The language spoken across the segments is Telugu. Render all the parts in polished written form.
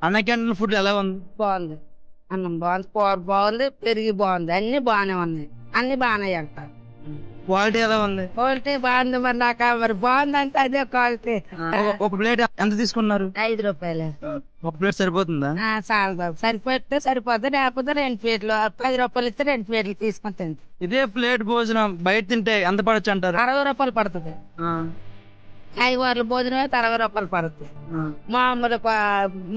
అన్న క్యాంటీన్ ఫుడ్ ఎలా ఉంది? బాగుంది. అన్నం బాగుంది, కూర బాగుంది, పెరుగు బాగుంది, అన్ని బాగానే ఉన్నాయి. అన్ని బాగానే అంటారు. క్వాలిటీ ఎలా ఉంది? క్వాలిటీ బాగుంది. మరి నాకు మరి బాగుందంటే అదే క్వాలిటీ. ఒక ప్లేట్ ఎంత తీసుకున్నారు? 5 రూపాయలు. ఒక ప్లేట్ సరిపోతుందా? చాలు బాబు, సరిపోతే సరిపోద్ది, లేకపోతే 2 ప్లేట్లు. 10 రూపాయలు ఇస్తే 2 ప్లేట్లు తీసుకుంటుంది. ఇదే ప్లేట్ భోజనం బయట తింటే ఎంత పడొచ్చు అంటారు? 60 రూపాయలు పడుతుంది. 5 వారాల భోజనం అయితే 60 రూపాయలు పడుతుంది. మామూలు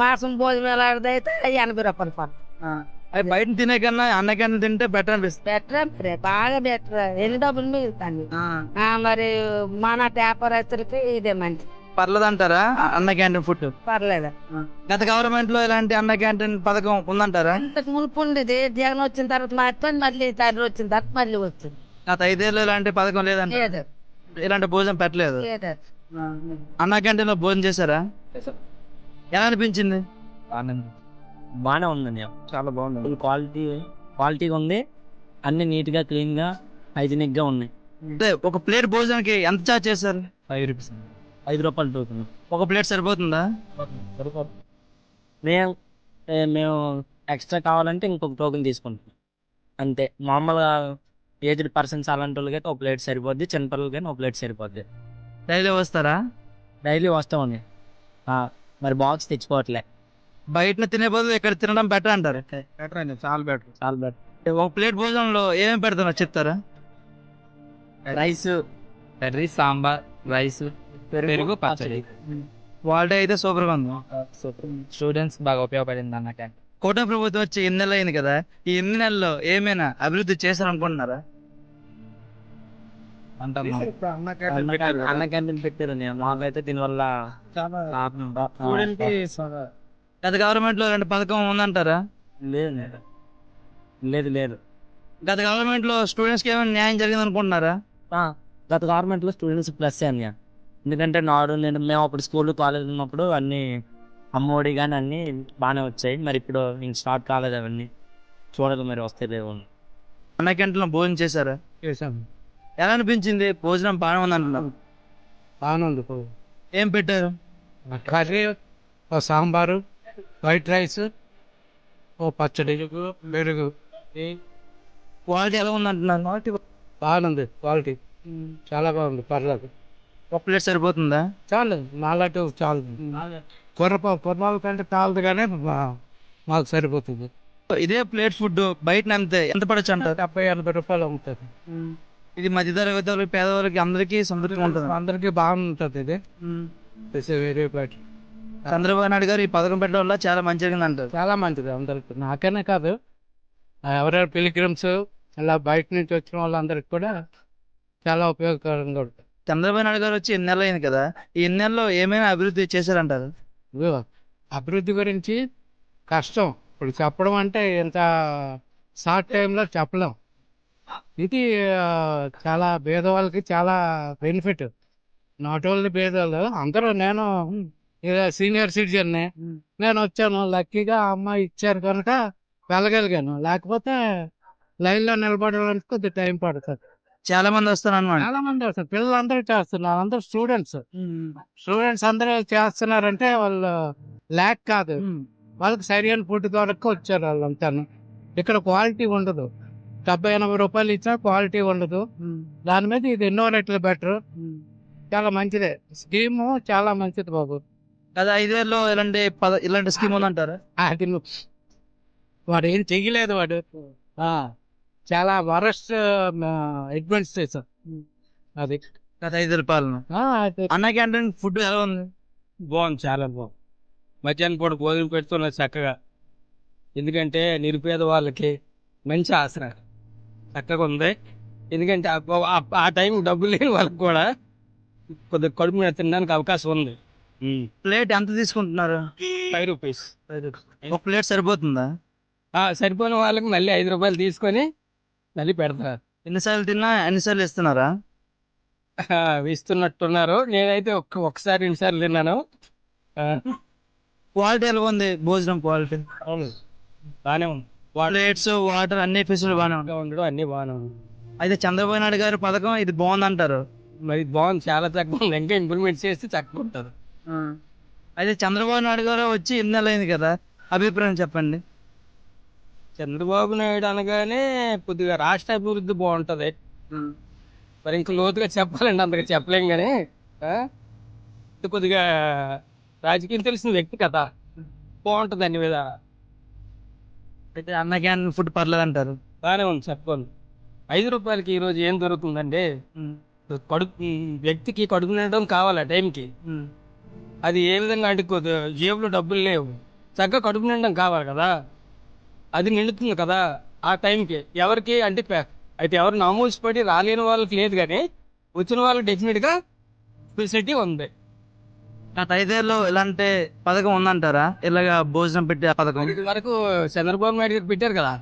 మాసం భోజనం అయితే 80 రూపాయలు పడుతుంది. అది బయట తినే కన్నా అన్న క్యాంటీన్ తింటే బెటర్ అనిపిస్తుంది. బెటర్, బాగా బెటర్. ఎన్ని డబ్బులు మిగులుతాను. మరి మన వ్యాపారస్తులకి ఇదే మంచి. పర్లేదు అంటారా అన్న క్యాంటీన్ ఫుడ్? పర్లేదు. గత గవర్నమెంట్ లో ఇలాంటి అన్న క్యాంటీన్ పథకం ఉందంటారా? ఇంతకు మునుపు ఉండేది, జగన్ వచ్చిన తర్వాత మాత్రం మళ్ళీ తండ్రి వచ్చిన తర్వాత మళ్ళీ వచ్చింది. గత 5 ఏళ్ళు ఇలాంటి పథకం లేదంట. లేదు, ఇలాంటి భోజనం పెట్టలేదు. లేదు. అన్న క్యాంటీన్ లో భోజనం చేశారా? ఎలా అనిపించింది? బాగానే ఉందండి. చాలా బాగుంది. ఫుల్ క్వాలిటీగా ఉంది. అన్ని నీట్ గా క్లీన్ గా హైజీనిక్ గా ఉన్నాయి. అంటే ఒక ప్లేట్ భోజనానికి ఎంత చార్జ్ చేశారు? 5 రూపీస్, 5 రూపాయలు టోకెన్. ఒక ప్లేట్ సరిపోతుందా? మేము ఎక్స్ట్రా కావాలంటే ఇంకొక టోకెన్ తీసుకుంటాం అంతే. మామూలుగా ఏజ్డ్ పర్సన్స్ అలాంటి వాళ్ళకైతే ఒక ప్లేట్ సరిపోద్ది, చిన్నపిల్లలకి కానీ ఒక ప్లేట్ సరిపోద్ది. డైలీ వస్తారా? డైలీ వస్తామండి. మరి బాక్స్ తెచ్చుకోవట్లే. బయట తినే బదులు ఇక్కడ తినడం బెటర్ అంటారు. బెటర్ అండి, చాలా బెటర్. ఒక ప్లేట్ భోజనంలో ఏమేమి పెడతారో చెప్తారా? రైస్, కర్రీ, సాంబార్, రైస్, పెరుగు, పచ్చడి. క్వాలిటీ అయితే సూపర్ గా ఉంది. స్టూడెంట్స్ బాగా ఉపయోగపడింది అన్న క్యాంటీన్. కూటమి ప్రభుత్వం వచ్చి 8 నెలలు అయింది కదా, ఈ 8 నెలల్లో ఏమైనా అభివృద్ధి చేశారనుకుంటున్నారా? అన్న క్యాంటీన్ పెట్టారు. మాకైతే దీనివల్ల గత గవర్నమెంట్ లో ఇలాంటి పథకం ఉందంటారా? లేదు. గత గవర్నమెంట్ లో స్టూడెంట్స్ కి ఏమైనా న్యాయం జరిగింది అనుకుంటున్నారా? గత గవర్నమెంట్ లో స్టూడెంట్స్ ప్లస్ అన్నయ్య. ఎందుకంటే మేము అప్పుడు స్కూల్ కాలేజ్ ఉన్నప్పుడు అన్ని అమ్మఒడి కానీ అన్ని బాగానే వచ్చాయి. మరి ఇప్పుడు ఇంక స్టార్ట్ కాలేదు అవన్నీ. చూడాలి మరి వస్తే లేవు. అన్న క్యాంటీన్ లో భోజనం చేశారా? చేసాము. ఎలా అనిపించింది? భోజనం బాగానే ఉంది అంటున్నారు. బాగానే ఉంది. ఏం పెట్టారు? కర్రీ, సాంబారు, వైట్ రైస్, పచ్చడి, పెరుగు. క్వాలిటీ ఎలా ఉంది అంటున్నారు? బాగుంది క్వాలిటీ, చాలా బాగుంది. పర్లేదు. ఒక ప్లేట్ సరిపోతుందా? చాలు, నాలుగు చాలు. కుర్రపాలు కంటే చాలదు కానీ మాకు సరిపోతుంది. ఇదే ప్లేట్ ఫుడ్ బయట అమ్మితే ఎంత పడచ్చు అంటారు? 70-80 రూపాయలు అమ్ముతుంది. ఇది మధ్యతరగతి వాళ్ళకి, పేదవాళ్ళకి అందరికీ సంతృప్తిగా ఉంటుంది. అందరికి బాగుంటుంది. ఇది వేరే ప్లేట్. చంద్రబాబు నాయుడు గారు ఈ పథకం పెట్టడం వల్ల చాలా మంచిగా అంటారు. చాలా మంచిది అందరికి, నాకనే కాదు, ఎవరెవరు పిలిగ్రిమ్స్ ఇలా బయట నుంచి వచ్చిన వాళ్ళందరికి కూడా చాలా ఉపయోగకరంగా ఉంటుంది. చంద్రబాబు నాయుడు గారు వచ్చి 8 నెలలు అయింది కదా, ఈ 8 నెలల్లో ఏమైనా అభివృద్ధి చేశారంటారు? అభివృద్ధి గురించి కష్టం ఇప్పుడు చెప్పడం, అంటే ఇంత షార్ట్ టైంలో చెప్పలేం. ఇది చాలా పేదవాళ్ళకి చాలా బెనిఫిట్. నాట్ ఓన్లీ పేదవాళ్ళు అందరూ. నేను సీనియర్ సిటిజన్ని, నేను వచ్చాను లక్కీగా, అమ్మాయి ఇచ్చారు కనుక వెళ్ళగలిగాను. లేకపోతే లైన్లో నిలబడాలంటే కొద్దిగా టైం పడుతుంది. చాలా మంది వస్తారు అన్నమాట. చాలా మంది వస్తారు, పిల్లలందరూ చేస్తున్నారు. అందరూ స్టూడెంట్స్ అందరూ చేస్తున్నారంటే వాళ్ళు ల్యాక్ కాదు, వాళ్ళకి సరైన ఫుడ్ దొరక్క వచ్చారు వాళ్ళంతాను. ఇక్కడ క్వాలిటీ ఉండదు. 70-80 రూపాయలు ఇచ్చినా క్వాలిటీ ఉండదు. దాని మీద ఇది ఎన్నో రెట్లు బెటర్. చాలా మంచిదే స్కీము, చాలా మంచిది బాబు. గత 5 ఏళ్ళలో ఇలాంటి స్కీమ్ ఉందంటారా? అది వాడు ఏం చెయ్యలేదు. వాడు చాలా వరస్ట్ అడ్మినిస్ట్రేషన్ అది. గత 5 ఏళ్ళ పాలన. అన్న క్యాంటీన్ ఫుడ్ ఎలా ఉంది? బాగుంది, చాలా బాగుంది. మధ్యాహ్నం పూట భోజనం పెడుతున్నారు చక్కగా. ఎందుకంటే నిరుపేద వాళ్ళకి మంచి ఆసరా చక్కగా ఉంది. ఎందుకంటే ఆ టైం డబ్బులు లేని వాళ్ళకి కూడా కొద్దిగా కడుపు మీద తినడానికి అవకాశం ఉంది. ప్లేట్ ఎంత తీసుకుంటున్నారు? 5 రూపీస్. ఒక ప్లేట్ సరిపోతుందా? సరిపోయిన వాళ్ళకి మళ్ళీ 5 రూపాయలు తీసుకొని మళ్ళీ పెడతారు. ఎన్నిసార్లు తిన్నా ఎన్నిసార్లు ఇస్తున్నారా? ఇస్తున్నట్టున్నారు. నేనైతే ఒకసారి 2 సార్లు తిన్నాను. క్వాలిటీ ఎలా ఉంది? భోజనం క్వాలిటీ బాగానే ఉంది. ప్లేట్స్, వాటర్ అన్ని ఫెసిలిటీ బాగానే ఉంది. ఉండడం అన్ని బాగానే ఉంది. అయితే చంద్రబాబు నాయుడు గారి పథకం ఇది బాగుంది అంటారు? మరి బాగుంది, చాలా చక్కగా ఉంది. ఇంకా ఇంప్లిమెంట్ చేస్తే చక్కగా ఉంటుంది. అయితే చంద్రబాబు నాయుడు గారు వచ్చి 8 నెలలు అయింది కదా, అభిప్రాయం చెప్పండి. చంద్రబాబు నాయుడు అనగానే కొద్దిగా రాష్ట్ర అభివృద్ధి బాగుంటది. మరి ఇంక లోతుగా చెప్పాలండి, అంతగా చెప్పలేం కానీ ఇది కొద్దిగా రాజకీయం తెలిసిన వ్యక్తి కదా, బాగుంటుంది అన్ని విధాలు. అయితే అన్న క్యాన్ ఫుడ్ పర్లేదు అంటారు. బాగానే ఉంది చెప్పండి. 5 రూపాయలకి ఈరోజు ఏం దొరుకుతుందండి? కడుపు వ్యక్తికి కడుపు నిండడం కావాలి టైంకి. అది ఏ విధంగా అంటే జేబులో డబ్బులు లేవు, చక్కగా కడుపు నిండడం కావాలి కదా, అది నిండుతుంది కదా ఆ టైంకి. ఎవరికి అంటే అయితే ఎవరు నామూసిపడి రాలేని వాళ్ళకి లేదు, కానీ వచ్చిన వాళ్ళకి డెఫినెట్గా ఫెసిలిటీ ఉంది. గత 5 ఏళ్ళలో ఇలాంటి పథకం ఉందంటారా? ఇలాగా భోజనం పెట్టే పథకం. ఇది వరకు చంద్రబాబు నాయుడు గారు పెట్టారు కదా,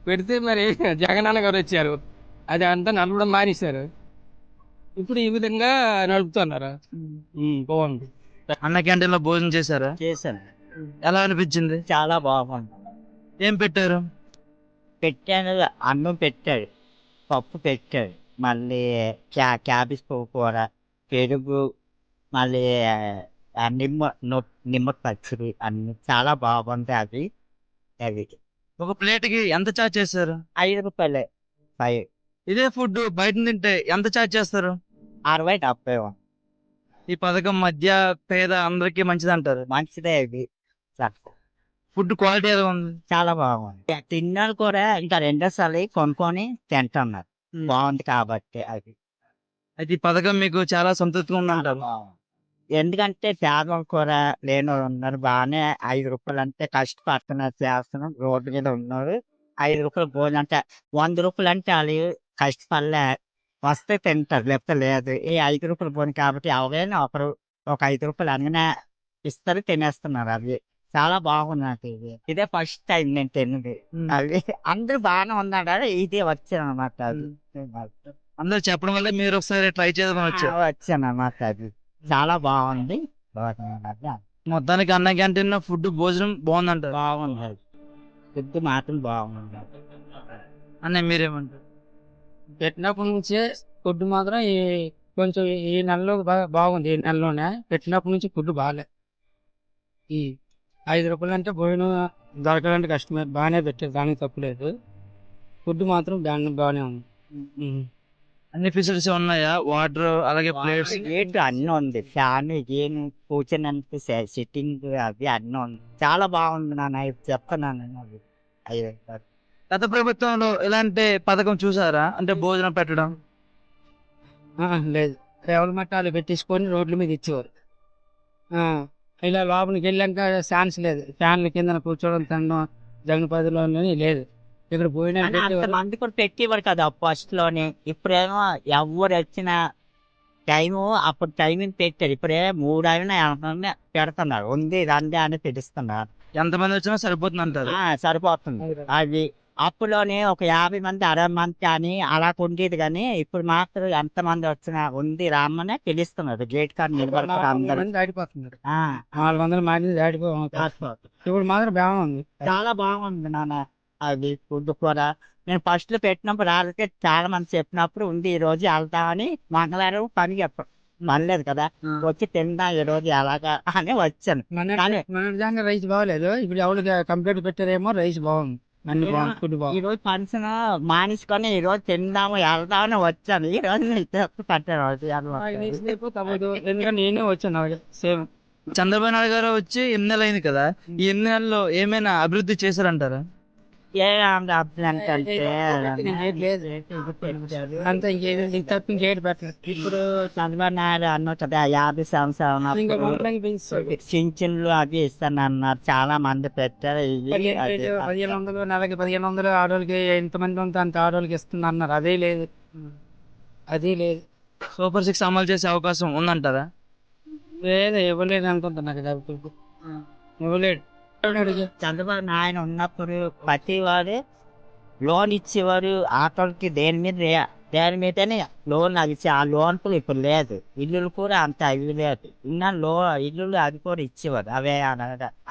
పెడితే మరి జగనన్న గారు వచ్చారు, అది అంతా నడపడం మానేశారు. ఇప్పుడు ఈ విధంగా నడుపుతున్నారు. బాగుంది. అన్న క్యాంటీన్ లో భోజనం చేశారా? చేశాను. ఎలా అనిపించింది? చాలా బాగుంది. ఏం పెట్టారు? పెట్టాను, అన్నం పెట్టాడు, పప్పు పెట్టాడు, మళ్ళీ క్యాబేజ్ కూర, పెరుగు, మళ్ళీ నిమ్మ పచ్చడి, అన్ని చాలా బాగుంది. అవి ఒక ప్లేట్ కి ఎంత చార్జ్ చేస్తారు? 5 రూపాయలే. 5, ఇదే ఫుడ్ బయట తింటే ఎంత చార్జ్ చేస్తారు? 60, 70. ఈ పథకం మధ్య పేద అందరికీ మంచిది అంటారు. మంచిదే. ఇది ఫుడ్ క్వాలిటీ ఎలా ఉంది? చాలా బాగుంది. తిన్నాను కూడా, ఇంకా రెండోసారి కొనుక్కొని తింటున్నారు, బాగుంది కాబట్టి. అది అయితే ఈ పథకం మీకు చాలా సంతృప్తిగా ఉందంటారు. ఎందుకంటే పేదలు కూడా లేని ఉన్నారు, బాగానే 5 రూపాయలు అంటే కష్టపడుతున్నారు, చేస్తున్నాం, రోడ్డు మీద ఉన్నారు. 5 రూపాయలు భోజనం అంటే 100 రూపాయలు అంటే వాళ్ళు కష్టపడలే, వస్తే తింటారు, లేకపోతే లేదు. ఈ 5 రూపాయలు భోజనం కాబట్టి ఎవరైనా ఒకరు ఒక 5 రూపాయలు అనగానే ఇస్తారు, తినేస్తున్నారు. అది చాలా బాగుంది నాకు. ఇదే ఫస్ట్ టైం నేను తిన్నది. అది అందరూ బాగానే ఉన్నాడు, ఇదే వచ్చాను అన్నమాట. అది అందరూ చెప్పడం వల్ల మీరు ఒకసారి ట్రై చేద్దామని వచ్చారు. వచ్చాను అన్నమాట. అది చాలా బాగుంది. మొత్తానికి అన్న క్యాంటీన్ లో ఫుడ్ భోజనం బాగుందంటారు. బాగుంది. ఫుడ్ మాత్రం బాగుంది. అన్న మీరేమంటారు? పెట్టినప్పటి నుంచే ఫుడ్ మాత్రం కొంచెం ఈ నెలలో బాగుంది. ఈ నెలలోనే పెట్టినప్పటి నుంచి ఫుడ్ బాగాలే. ఈ 5 రూపాయలు అంటే భోజనం దొరకాలంటే కష్టమే, బాగానే పెట్టారు, దానికి తప్పులేదు. ఫుడ్ మాత్రం బాగానే ఉంది. అన్ని ఫెసిలిటీస్ ఉన్నాయా? వాటర్ అలాగే ప్లేట్స్ ఏంటి అన్నీ ఉంది, ఫ్యాన్, ఏం కూర్చొని సిట్టింగ్, అవి అన్నీ ఉంది. చాలా బాగుంది నాన్న, చెప్తున్నాను. అది అయ్యో, గత ప్రభుత్వంలో ఇలాంటి పథకం చూసారా? అంటే భోజనం పెట్టడం. లేదు, రేవుల మట్టాలు పెట్టించుకొని రోడ్ల మీద ఇచ్చేవారు. ఇలా లోపలికి వెళ్ళాక ఛాన్స్ లేదు, ఫ్యాన్ల కింద కూర్చోవడం, తినడం జగన్ పదిలోనే లేదు. ఇక్కడ భోజనాలు పెట్టేవారు. మంది కూడా పెట్టేవారు కదా ఫస్ట్ లోనే. ఇప్పుడేమో ఎవరు వచ్చిన టైము అప్పుడు టైమింగ్ పెట్టారు, ఇప్పుడే 3 అయినా పెడుతున్నారు, ఉంది రండి అని పిలుస్తున్నారు. ఎంతమంది వచ్చినా సరిపోతుంది అంటారు. సరిపోతుంది. అది అప్పులోనే ఒక 50 మంది 60 మంది అని అలా ఉండేది, కానీ ఇప్పుడు మాత్రం ఎంత మంది వచ్చినా ఉంది రామ్మనే పిలుస్తున్నారు. గేట్ కాడ నిలబడతారు అందరూ. 400 మంది దాటిపోతున్నారు. 400 మంది దాటిపోతున్నారు. ఇప్పుడు మాత్రం బాగుంది. చాలా బాగుంది నాన్న. అది ఫుడ్ కూడా నేను ఫస్ట్ లో పెట్టినప్పుడు రాలితే చాలా మంది చెప్పినప్పుడు ఉంది, ఈ రోజు వెళ్తామని మంగళవారం పని చెప్పాను, పనిలేదు కదా, వచ్చి తిందా ఈ రోజు ఎలాగా అని వచ్చాను. మన రైస్ బాగలేదు, ఇప్పుడు ఎవరు కంప్లీట్ పెట్టారేమో, రైస్ బాగుంది, అన్ని బాగుంది, ఫుడ్ బాగుంది. ఈ రోజు ఫంక్షన్ మానేసుకొని ఈ రోజు తిందాము వెళ్దామని వచ్చాను. ఈ రోజు పెట్టాను, ఎందుకంటే నేనే వచ్చాను సేమ్. చంద్రబాబు నాయుడు గారు వచ్చి 8 నెలలు అయింది కదా, ఈ 8 నెలల్లో ఏమైనా అభివృద్ధి చేశారంటారా? అంత ఇంకేది తప్ప ఇంకేది పెట్టలేదు. ఇప్పుడు చంద్రబాబు నాయుడు అన్నారు కదా 50 సంవత్సరాలు పింఛన్లు అవి ఇస్తానన్నారు, చాలా మంది పెట్టారు. 1500 నెలకి 1500 ఆడవాళ్ళకి ఎంతమంది ఉంటే అంత ఆడవాళ్ళకి ఇస్తుంది అన్నారు, అదే లేదు. సూపర్ 6 అమలు చేసే అవకాశం ఉందంటారా? లేదు, ఇవ్వలేదు అనుకుంటున్నా కదా, ఇవ్వలేడు. చంద్రబాబు నాయుడు ఉన్నప్పుడు ప్రతి వారు లోన్ ఇచ్చేవారు ఆటోలకి, దేని మీదనే లోన్ అది. ఆ లోన్ కూడా ఇప్పుడు లేదు. ఇల్లులు కూడా అంత అవి లేదు, ఇంకా ఇల్లులు అది కూడా ఇచ్చేవారు, అవే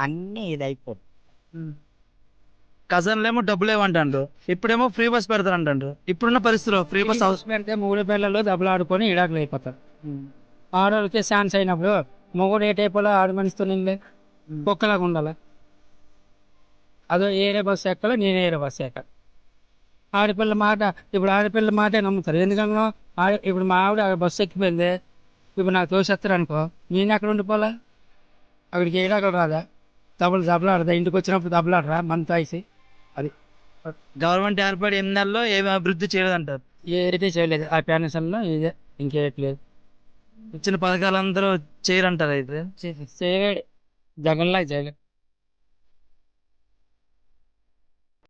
అన్ని ఇదైపోతుంది. కజన్లేమో డబ్బులు ఏమంటారు, ఇప్పుడేమో ఫ్రీ బస్ పెడతారంటారు. ఇప్పుడున్న పరిస్థితిలో ఫ్రీ బస్ పెడితే 3 పిల్లలు డబ్బులు ఆడుకొని ఇడాకులు అయిపోతారు. ఆడవాళ్ళకి ఛాన్స్ అయినప్పుడు మొగుడు ఏ టైపులో ఆడి మనిషితో నిండే కుక్కలాగా ఉండాలి. అదో ఏరే బస్సు ఎక్కాలి, నేను ఏరే బస్సు ఎక్కాలి. ఆడపిల్ల మాట ఇప్పుడు ఆడపిల్ల మాటే నమ్ముతారు. ఎందుకన్నా ఇప్పుడు మా ఆవిడ బస్సు ఎక్కిపోయింది, ఇప్పుడు నాకు తోసేస్తారు అనుకో, నేను ఎక్కడ ఉండిపోలే, అక్కడికి అక్కడ రాదా, దెబ్బలాడదా, ఇంటికి వచ్చినప్పుడు దెబ్బలాడరా మనతో వేసి. అది గవర్నమెంట్ ఏర్పడి 8 నెలల్లో ఏమి అభివృద్ధి చేయలేదంటారు. ఏదైతే చేయలేదు ఆ పెన్షన్లో, ఇదే ఇంకేయట్లేదు. ఇచ్చిన పథకాలు అందరూ చేయరంటారు అయితే. చేయలేడు, జగన్లా చేయలేదు.